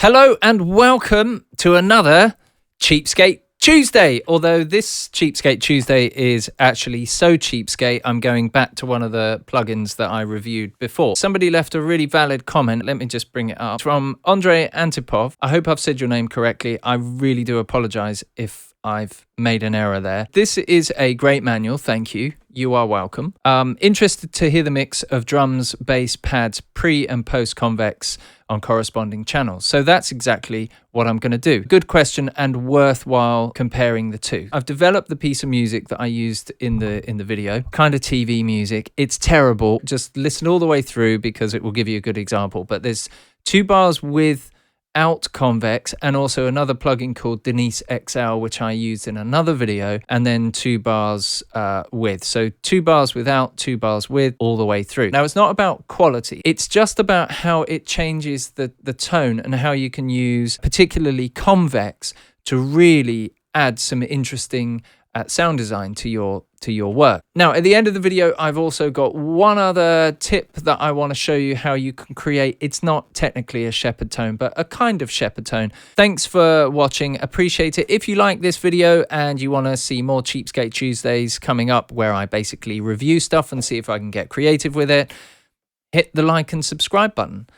Hello and welcome to another Cheapskate Tuesday. Although this Cheapskate Tuesday is actually so cheapskate, I'm going back to one of the plugins that I reviewed before. Somebody left a really valid comment. Let me just bring it up. From Andrey Antipov. I hope I've said your name correctly. I really do apologize if I've made an error there. This is a great manual. Thank you. You are welcome. Interested to hear the mix of drums, bass, pads, pre and post convex on corresponding channels. So that's exactly what I'm going to do. Good question and worthwhile comparing the two. I've developed the piece of music that I used in the video, kind of TV music. It's terrible. Just listen all the way through because it will give you a good example. But there's 2 bars without convex and also another plugin called Denise XL, which I used in another video, and then 2 bars with. So 2 bars without, 2 bars with, all the way through. Now, it's not about quality. It's just about how it changes the tone and how you can use particularly convex to really add some interesting sound design to your work. Now, at the end of the video, I've also got one other tip that I want to show you how you can create. It's not technically a Shepard tone, but a kind of Shepard tone. Thanks for watching. Appreciate it. If you like this video and you want to see more Cheapskate Tuesdays coming up where I basically review stuff and see if I can get creative with it, hit the like and subscribe button.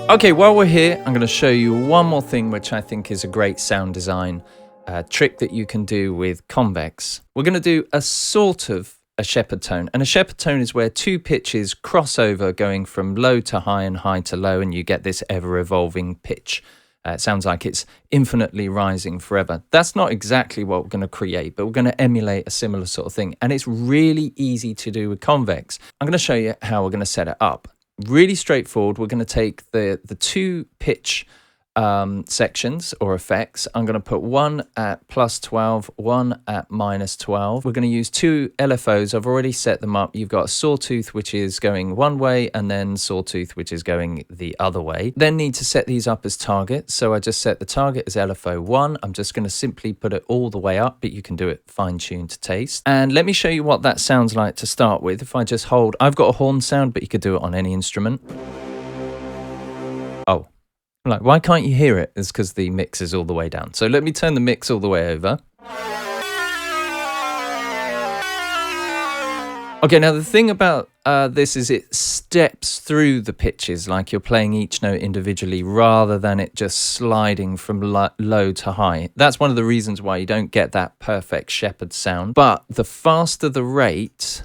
Okay, while we're here, I'm going to show you one more thing which I think is a great sound design trick that you can do with Convex. We're going to do a sort of a Shepard tone, and a Shepard tone is where two pitches cross over going from low to high and high to low, and you get this ever-evolving pitch. It sounds like it's infinitely rising forever. That's not exactly what we're going to create, but we're going to emulate a similar sort of thing, and it's really easy to do with Convex. I'm going to show you how we're going to set it up. Really straightforward. We're going to take the two pitch sections or effects. I'm going to put one at +12, one at -12. We're going to use two LFOs. I've already set them up. You've got a sawtooth, which is going one way, and then sawtooth, which is going the other way. Then need to set these up as targets. So I just set the target as LFO 1. I'm just going to simply put it all the way up, but you can do it fine-tuned to taste. And let me show you what that sounds like to start with. If I just hold, I've got a horn sound, but you could do it on any instrument. Oh. Like, why can't you hear it? It's because the mix is all the way down. So let me turn the mix all the way over. Okay, now the thing about this is it steps through the pitches like you're playing each note individually rather than it just sliding from low to high. That's one of the reasons why you don't get that perfect Shepard sound. But the faster the rate,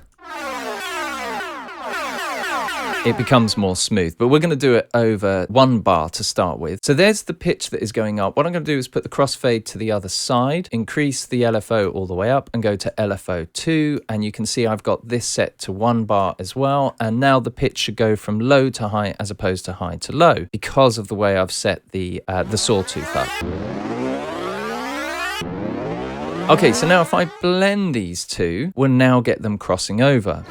it becomes more smooth, but we're going to do it over 1 bar to start with. So there's the pitch that is going up. What I'm going to do is put the crossfade to the other side, increase the LFO all the way up and go to LFO 2. And you can see I've got this set to 1 bar as well. And now the pitch should go from low to high as opposed to high to low because of the way I've set the sawtooth up. Okay, so now if I blend these two, we'll now get them crossing over.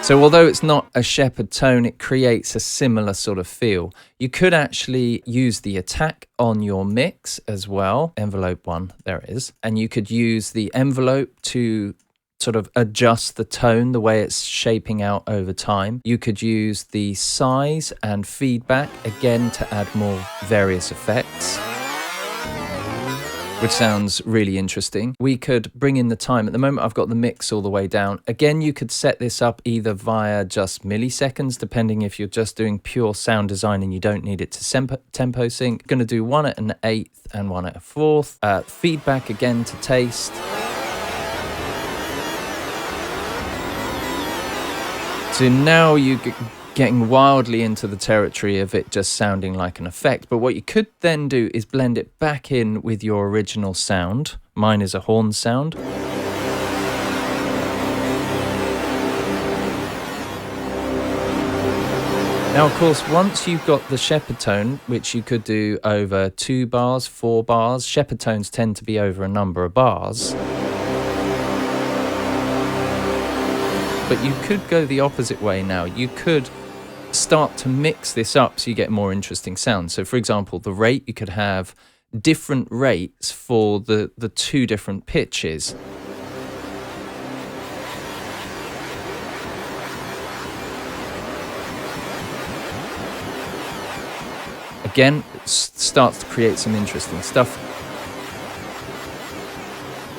So although it's not a Shepard tone, it creates a similar sort of feel. You could actually use the attack on your mix as well. Envelope 1, there it is. And you could use the envelope to sort of adjust the tone, the way it's shaping out over time. You could use the size and feedback, again, to add more various effects, which sounds really interesting. We could bring in the time. At the moment, I've got the mix all the way down. Again, you could set this up either via just milliseconds, depending if you're just doing pure sound design and you don't need it to tempo sync. Going to do one at an 1/8 and one at a 1/4. Feedback again to taste. So now you getting wildly into the territory of it just sounding like an effect. But what you could then do is blend it back in with your original sound. Mine is a horn sound. Now, of course, once you've got the Shepard tone, which you could do over 2 bars, 4 bars, Shepard tones tend to be over a number of bars. But you could go the opposite way now. You could start to mix this up so you get more interesting sounds. So for example, the rate, you could have different rates for the two different pitches. Again, it starts to create some interesting stuff.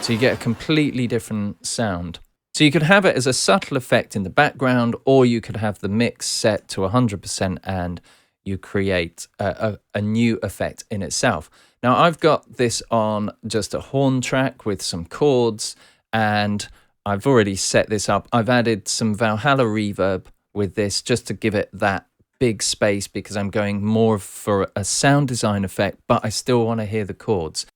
So you get a completely different sound. So you could have it as a subtle effect in the background, or you could have the mix set to 100% and you create a new effect in itself. Now I've got this on just a horn track with some chords, and I've already set this up. I've added some Valhalla reverb with this just to give it that big space because I'm going more for a sound design effect, but I still want to hear the chords.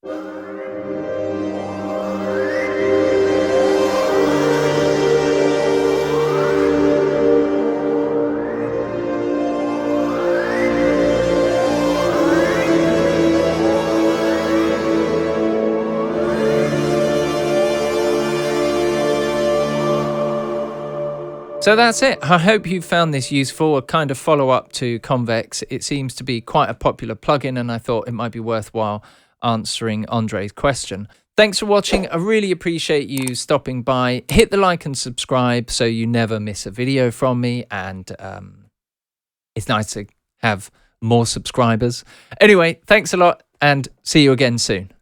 So that's it. I hope you found this useful, a kind of follow-up to Convex. It seems to be quite a popular plugin, and I thought it might be worthwhile answering Andrey's question. Thanks for watching. I really appreciate you stopping by. Hit the like and subscribe so you never miss a video from me, and it's nice to have more subscribers. Anyway, thanks a lot, and see you again soon.